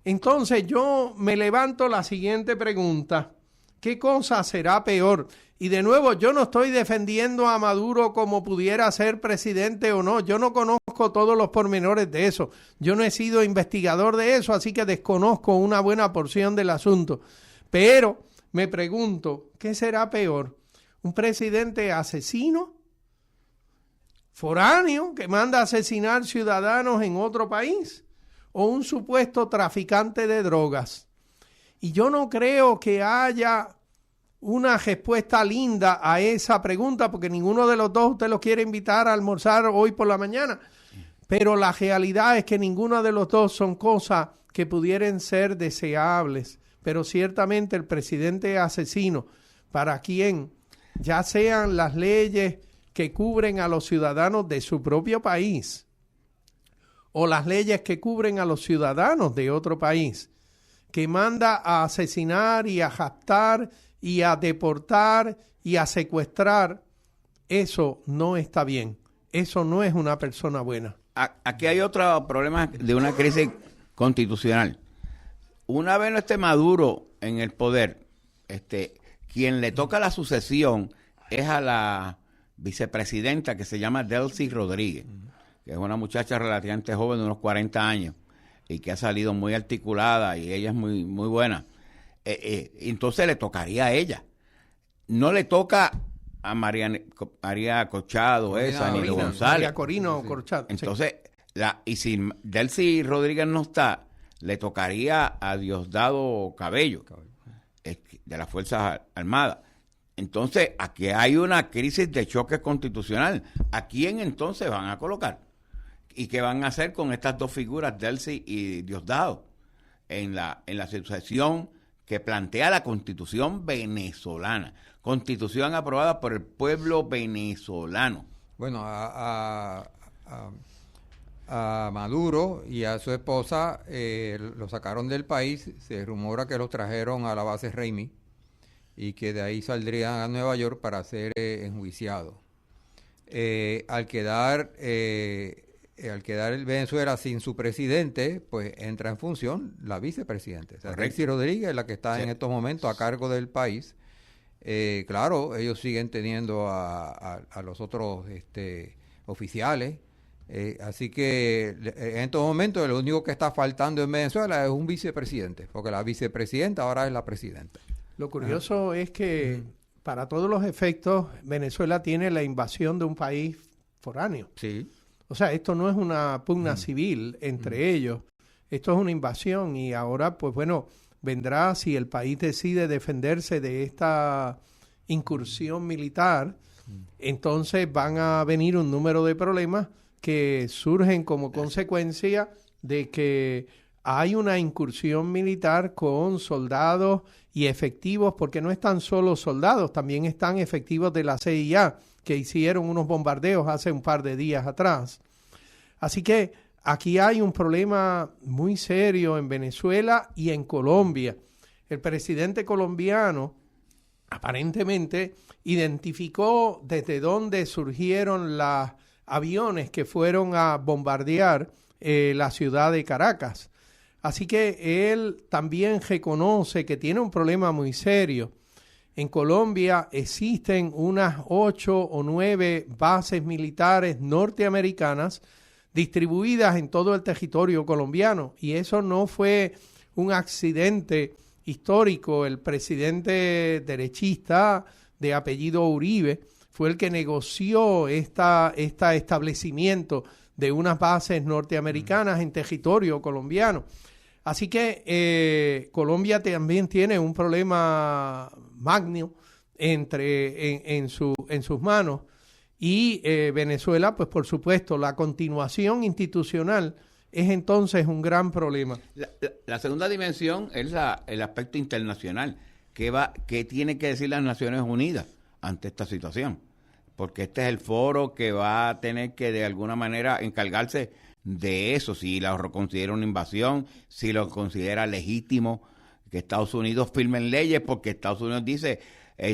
entonces yo me levanto la siguiente pregunta. ¿Qué cosa será peor? Y de nuevo, yo no estoy defendiendo a Maduro como pudiera ser presidente o no. Yo no conozco todos los pormenores de eso. Yo no he sido investigador de eso, así que desconozco una buena porción del asunto. Pero me pregunto, ¿qué será peor? ¿Un presidente asesino? ¿Foráneo que manda a asesinar ciudadanos en otro país? ¿O un supuesto traficante de drogas? Y yo no creo que haya una respuesta linda a esa pregunta, porque ninguno de los dos usted los quiere invitar a almorzar hoy por la mañana. Pero la realidad es que ninguno de los dos son cosas que pudieran ser deseables. Pero ciertamente el presidente asesino, para quien ya sean las leyes que cubren a los ciudadanos de su propio país o las leyes que cubren a los ciudadanos de otro país, que manda a asesinar y a raptar y a deportar y a secuestrar, eso no está bien. Eso no es una persona buena. Aquí hay otro problema de una crisis constitucional. Una vez no esté Maduro en el poder, quien le toca la sucesión es a la vicepresidenta que se llama Delcy Rodríguez, que es una muchacha relativamente joven de unos 40 años. Y que ha salido muy articulada y ella es muy muy buena. Entonces le tocaría a ella. No le toca a María Corchado, ni González. María Corino Corchado. Entonces, y si Delcy Rodríguez no está, le tocaría a Diosdado Cabello, de las Fuerzas Armadas. Entonces, aquí hay una crisis de choque constitucional. ¿A quién entonces van a colocar? ¿Y qué van a hacer con estas dos figuras, Delcy y Diosdado, en la sucesión que plantea la Constitución venezolana? Constitución aprobada por el pueblo venezolano. Bueno, a Maduro y a su esposa lo sacaron del país. Se rumora que los trajeron a la base Raimi y que de ahí saldrían a Nueva York para ser enjuiciados. Al quedar el Venezuela sin su presidente, pues entra en función la vicepresidenta. O sea, Delcy Rodríguez, la que está en estos momentos a cargo del país. Claro, ellos siguen teniendo a los otros oficiales. Así que en estos momentos lo único que está faltando en Venezuela es un vicepresidente, porque la vicepresidenta ahora es la presidenta. Lo curioso es que para todos los efectos Venezuela tiene la invasión de un país foráneo. Sí. O sea, esto no es una pugna civil entre ellos, esto es una invasión y ahora, pues bueno, vendrá si el país decide defenderse de esta incursión militar, entonces van a venir un número de problemas que surgen como consecuencia de que hay una incursión militar con soldados y efectivos, porque no están solo soldados, también están efectivos de la CIA, que hicieron unos bombardeos hace un par de días atrás. Así que aquí hay un problema muy serio en Venezuela y en Colombia. El presidente colombiano aparentemente identificó desde dónde surgieron los aviones que fueron a bombardear la ciudad de Caracas. Así que él también reconoce que tiene un problema muy serio. En Colombia existen unas 8 o 9 bases militares norteamericanas distribuidas en todo el territorio colombiano, y eso no fue un accidente histórico. El presidente derechista de apellido Uribe fue el que negoció este establecimiento de unas bases norteamericanas en territorio colombiano. Así que Colombia también tiene un problema magno en sus manos, y Venezuela, pues por supuesto, la continuación institucional es entonces un gran problema. La segunda dimensión es el aspecto internacional. ¿Qué tiene que decir las Naciones Unidas ante esta situación? Porque este es el foro que va a tener que de alguna manera encargarse de eso, si lo considera una invasión, si lo considera legítimo que Estados Unidos firme leyes, porque Estados Unidos dice,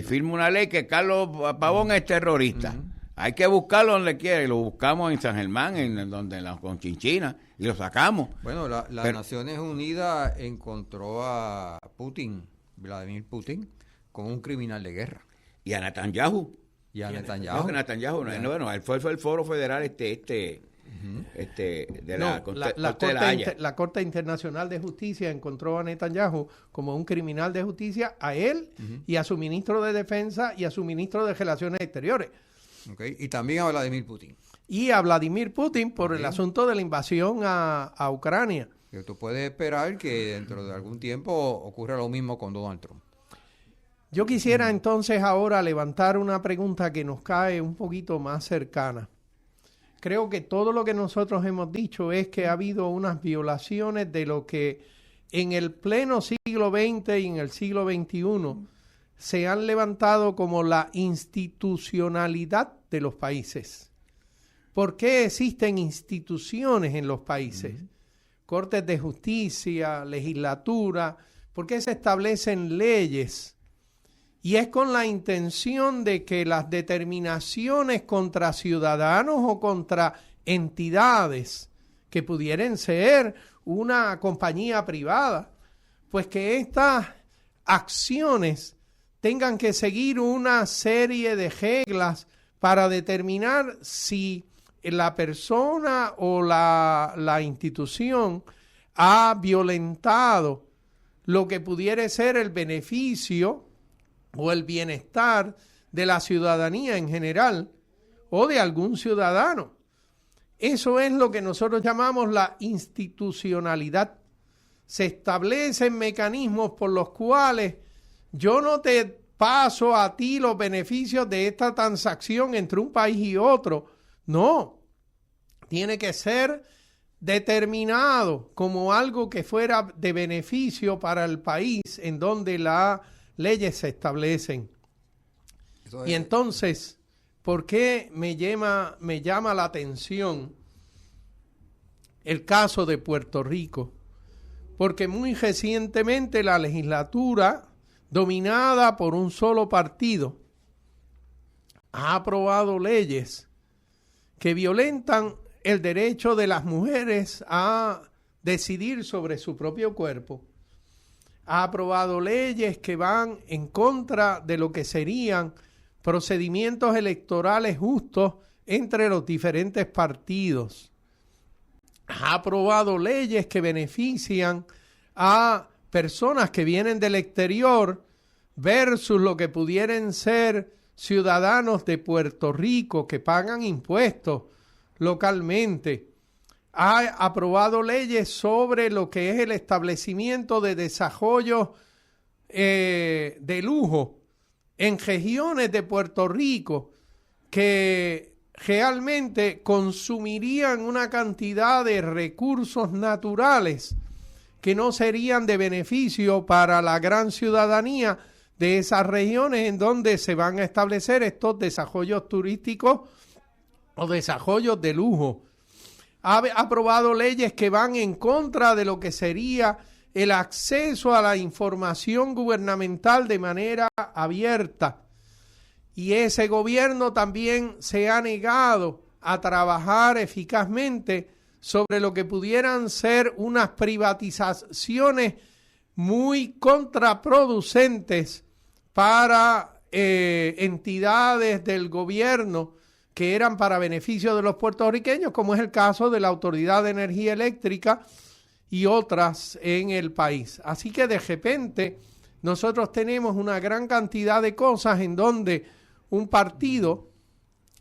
firma una ley que Carlos Pavón es terrorista. Uh-huh. Hay que buscarlo donde quiera, y lo buscamos en San Germán, en la Conchinchina, y lo sacamos. Bueno, las Naciones Unidas encontró a Putin, Vladimir Putin, como un criminal de guerra. Y a Netanyahu. Netanyahu. Bueno, él fue el foro federal la Corte Internacional de Justicia encontró a Netanyahu como un criminal de justicia, a él y a su ministro de Defensa y a su ministro de Relaciones Exteriores. Okay. Y también a Vladimir Putin. Y a Vladimir Putin por el asunto de la invasión a Ucrania. Que tú puedes esperar que dentro de algún tiempo ocurra lo mismo con Donald Trump. Yo quisiera entonces ahora levantar una pregunta que nos cae un poquito más cercana. Creo que todo lo que nosotros hemos dicho es que ha habido unas violaciones de lo que en el pleno siglo XX y en el siglo XXI se han levantado como la institucionalidad de los países. ¿Por qué existen instituciones en los países? Cortes de justicia, legislatura, ¿por qué se establecen leyes? Y es con la intención de que las determinaciones contra ciudadanos o contra entidades que pudieran ser una compañía privada, pues que estas acciones tengan que seguir una serie de reglas para determinar si la persona o la institución ha violentado lo que pudiera ser el beneficio o el bienestar de la ciudadanía en general o de algún ciudadano. Eso es lo que nosotros llamamos la institucionalidad. Se establecen mecanismos por los cuales yo no te paso a ti los beneficios de esta transacción entre un país y otro. No, tiene que ser determinado como algo que fuera de beneficio para el país en donde las leyes se establecen. Y entonces, ¿por qué me llama la atención el caso de Puerto Rico? Porque muy recientemente la legislatura, dominada por un solo partido, ha aprobado leyes que violentan el derecho de las mujeres a decidir sobre su propio cuerpo. Ha aprobado leyes que van en contra de lo que serían procedimientos electorales justos entre los diferentes partidos. Ha aprobado leyes que benefician a personas que vienen del exterior versus lo que pudieran ser ciudadanos de Puerto Rico que pagan impuestos localmente. Ha aprobado leyes sobre lo que es el establecimiento de desarrollos de lujo en regiones de Puerto Rico que realmente consumirían una cantidad de recursos naturales que no serían de beneficio para la gran ciudadanía de esas regiones en donde se van a establecer estos desarrollos turísticos o desarrollos de lujo. Ha aprobado leyes que van en contra de lo que sería el acceso a la información gubernamental de manera abierta. Y ese gobierno también se ha negado a trabajar eficazmente sobre lo que pudieran ser unas privatizaciones muy contraproducentes para entidades del gobierno que eran para beneficio de los puertorriqueños, como es el caso de la Autoridad de Energía Eléctrica y otras en el país. Así que de repente nosotros tenemos una gran cantidad de cosas en donde un partido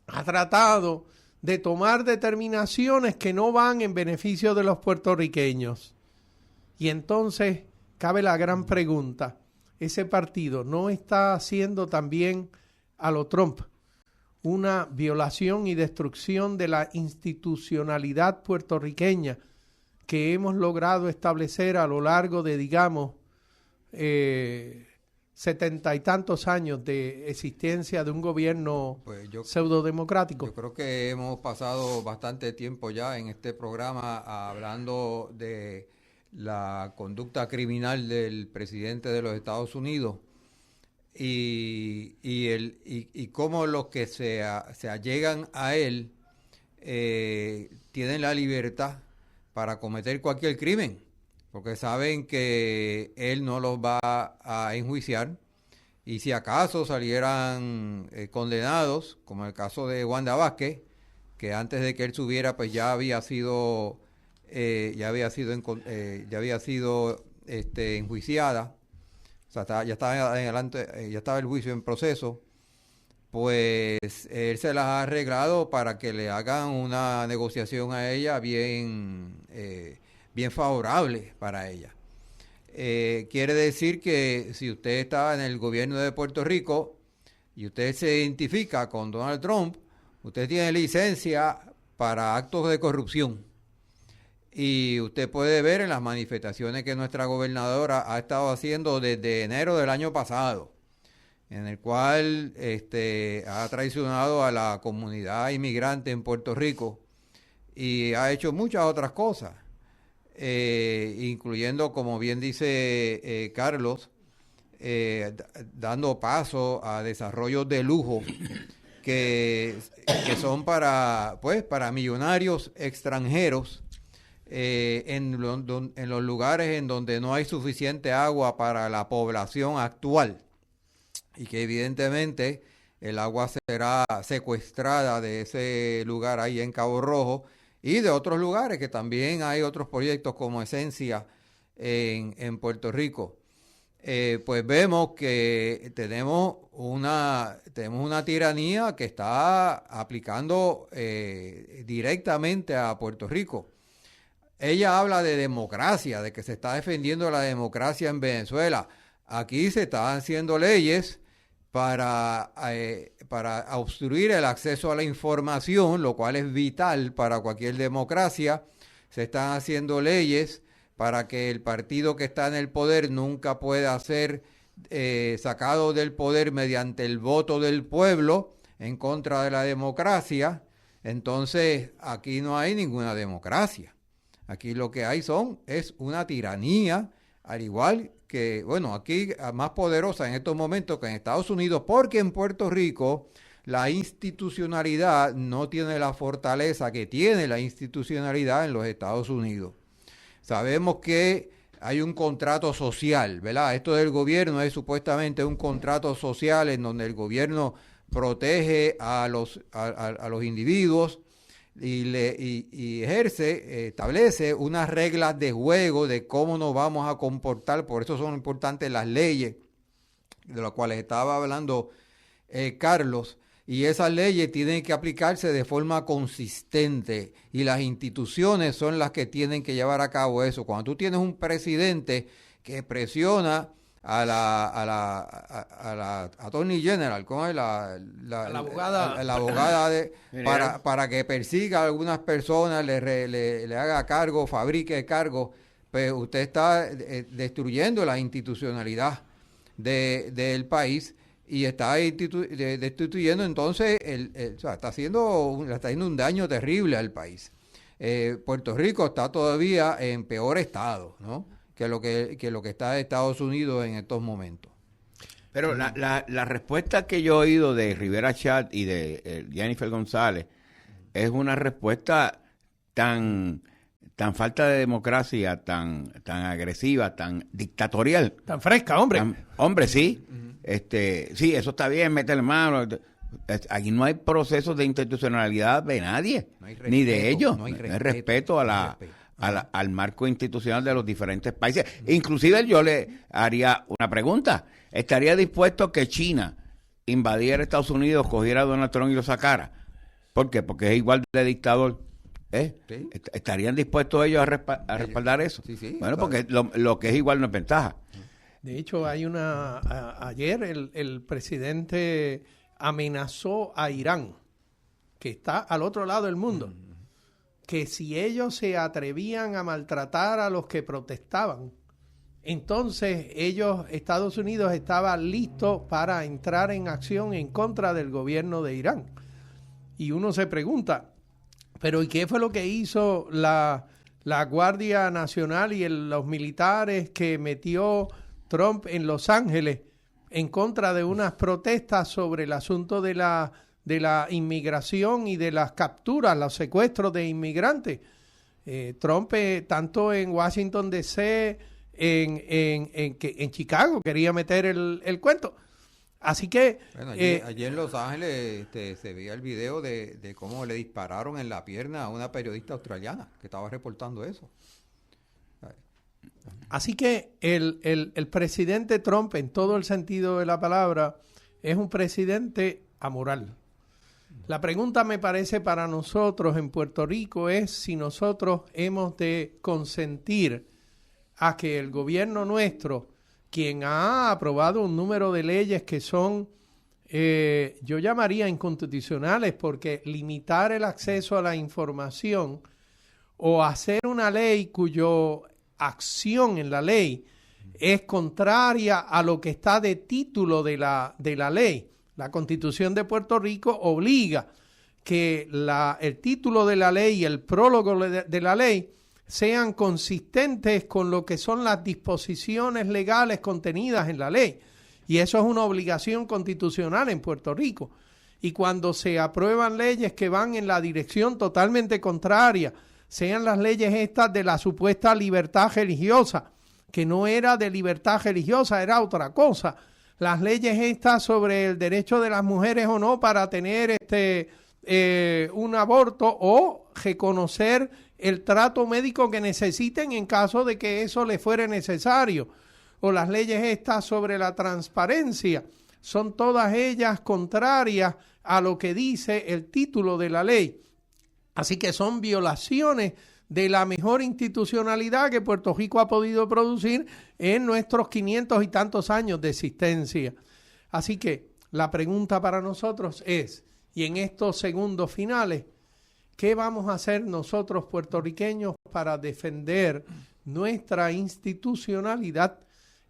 ha tratado de tomar determinaciones que no van en beneficio de los puertorriqueños. Y entonces cabe la gran pregunta, ¿ese partido no está haciendo también a lo Trump una violación y destrucción de la institucionalidad puertorriqueña que hemos logrado establecer a lo largo de, digamos, 70 y tantos años de existencia de un gobierno pseudodemocrático? Yo creo que hemos pasado bastante tiempo ya en este programa hablando de la conducta criminal del presidente de los Estados Unidos y cómo los que se allegan a él tienen la libertad para cometer cualquier crimen, porque saben que él no los va a enjuiciar, y si acaso salieran condenados, como en el caso de Wanda Vázquez, que antes de que él subiera pues ya había sido enjuiciada, o sea, ya estaba el juicio en proceso, pues él se las ha arreglado para que le hagan una negociación a ella bien favorable para ella. Quiere decir que si usted está en el gobierno de Puerto Rico y usted se identifica con Donald Trump, usted tiene licencia para actos de corrupción. Y usted puede ver en las manifestaciones que nuestra gobernadora ha estado haciendo desde enero del año pasado, en el cual ha traicionado a la comunidad inmigrante en Puerto Rico y ha hecho muchas otras cosas, incluyendo, como bien dice Carlos, dando paso a desarrollos de lujo que son para millonarios extranjeros, en los lugares en donde no hay suficiente agua para la población actual, y que evidentemente el agua será secuestrada de ese lugar ahí en Cabo Rojo y de otros lugares, que también hay otros proyectos como Esencia en Puerto Rico. Pues vemos que tenemos una tiranía que está aplicando directamente a Puerto Rico. Ella habla de democracia, de que se está defendiendo la democracia en Venezuela. Aquí se están haciendo leyes para obstruir el acceso a la información, lo cual es vital para cualquier democracia. Se están haciendo leyes para que el partido que está en el poder nunca pueda ser sacado del poder mediante el voto del pueblo en contra de la democracia. Entonces, aquí no hay ninguna democracia. Aquí lo que hay es una tiranía, al igual que, aquí más poderosa en estos momentos que en Estados Unidos, porque en Puerto Rico la institucionalidad no tiene la fortaleza que tiene la institucionalidad en los Estados Unidos. Sabemos que hay un contrato social, ¿verdad? Esto del gobierno es supuestamente un contrato social en donde el gobierno protege a los individuos y establece unas reglas de juego de cómo nos vamos a comportar. Por eso son importantes las leyes de las cuales estaba hablando Carlos, y esas leyes tienen que aplicarse de forma consistente y las instituciones son las que tienen que llevar a cabo eso. Cuando tú tienes un presidente que presiona a la Attorney General, ¿cómo es? La abogada para que persiga a algunas personas, le haga cargo, fabrique cargo, pues usted está destruyendo la institucionalidad del país y está destituyendo entonces, está haciendo un daño terrible al país. Puerto Rico está todavía en peor estado, ¿no?, que lo que está Estados Unidos en estos momentos. Pero la respuesta que yo he oído de Rivera Chat y de Jennifer González es una respuesta tan falta de democracia, tan agresiva, tan dictatorial. Tan fresca, hombre. Hombre, sí. Uh-huh. Sí, eso está bien, meter mano. Aquí no hay procesos de institucionalidad de nadie, No hay respeto, ni de ellos. no hay No hay respeto, respeto no hay respeto. al marco institucional de los diferentes países. Inclusive yo le haría una pregunta. ¿Estaría dispuesto que China invadiera Estados Unidos, cogiera a Donald Trump y lo sacara? ¿Por qué? Porque es igual de dictador. Sí. ¿Estarían dispuestos ellos a respaldar eso? Sí, bueno, claro. porque lo que es igual no es ventaja. De hecho, ayer el presidente amenazó a Irán, que está al otro lado del mundo, que si ellos se atrevían a maltratar a los que protestaban, entonces Estados Unidos estaba listo para entrar en acción en contra del gobierno de Irán. Y uno se pregunta, pero ¿y qué fue lo que hizo la Guardia Nacional y los militares que metió Trump en Los Ángeles en contra de unas protestas sobre el asunto de la inmigración y de las capturas, los secuestros de inmigrantes? Trump, tanto en Washington D.C., en Chicago, quería meter el cuento. Así que... Bueno, allí en Los Ángeles se veía el video de cómo le dispararon en la pierna a una periodista australiana que estaba reportando eso. Así que el presidente Trump, en todo el sentido de la palabra, es un presidente amoral. La pregunta, me parece, para nosotros en Puerto Rico es si nosotros hemos de consentir a que el gobierno nuestro, quien ha aprobado un número de leyes que son, yo llamaría inconstitucionales, porque limitar el acceso a la información o hacer una ley cuyo acción en la ley es contraria a lo que está de título de la ley. La Constitución de Puerto Rico obliga que el título de la ley y el prólogo de la ley sean consistentes con lo que son las disposiciones legales contenidas en la ley. Y eso es una obligación constitucional en Puerto Rico. Y cuando se aprueban leyes que van en la dirección totalmente contraria, sean las leyes estas de la supuesta libertad religiosa, que no era de libertad religiosa, era otra cosa. Las leyes estas sobre el derecho de las mujeres o no para tener un aborto o reconocer el trato médico que necesiten en caso de que eso les fuere necesario. O las leyes estas sobre la transparencia, son todas ellas contrarias a lo que dice el título de la ley. Así que son violaciones de la mejor institucionalidad que Puerto Rico ha podido producir en nuestros 500 y tantos años de existencia. Así que la pregunta para nosotros es, y en estos segundos finales, ¿qué vamos a hacer nosotros puertorriqueños para defender nuestra institucionalidad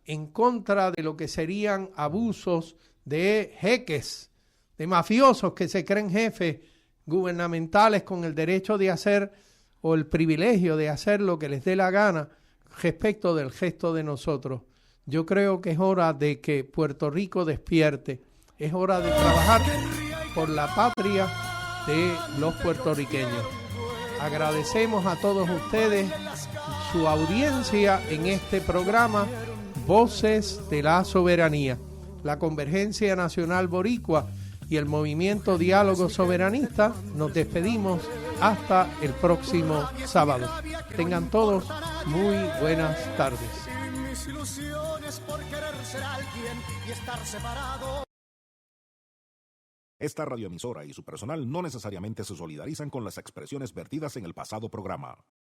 en contra de lo que serían abusos de jeques, de mafiosos que se creen jefes gubernamentales con el derecho de hacer o el privilegio de hacer lo que les dé la gana respecto del gesto de nosotros? Yo creo que es hora de que Puerto Rico despierte, es hora de trabajar por la patria de los puertorriqueños. Agradecemos a todos ustedes su audiencia en este programa Voces de la Soberanía. La Convergencia Nacional Boricua y el Movimiento Diálogo Soberanista nos despedimos hasta el próximo sábado. Tengan todos muy buenas tardes. Mis ilusiones por querer ser alguien y estar separado. Esta radioemisora y su personal no necesariamente se solidarizan con las expresiones vertidas en el pasado programa.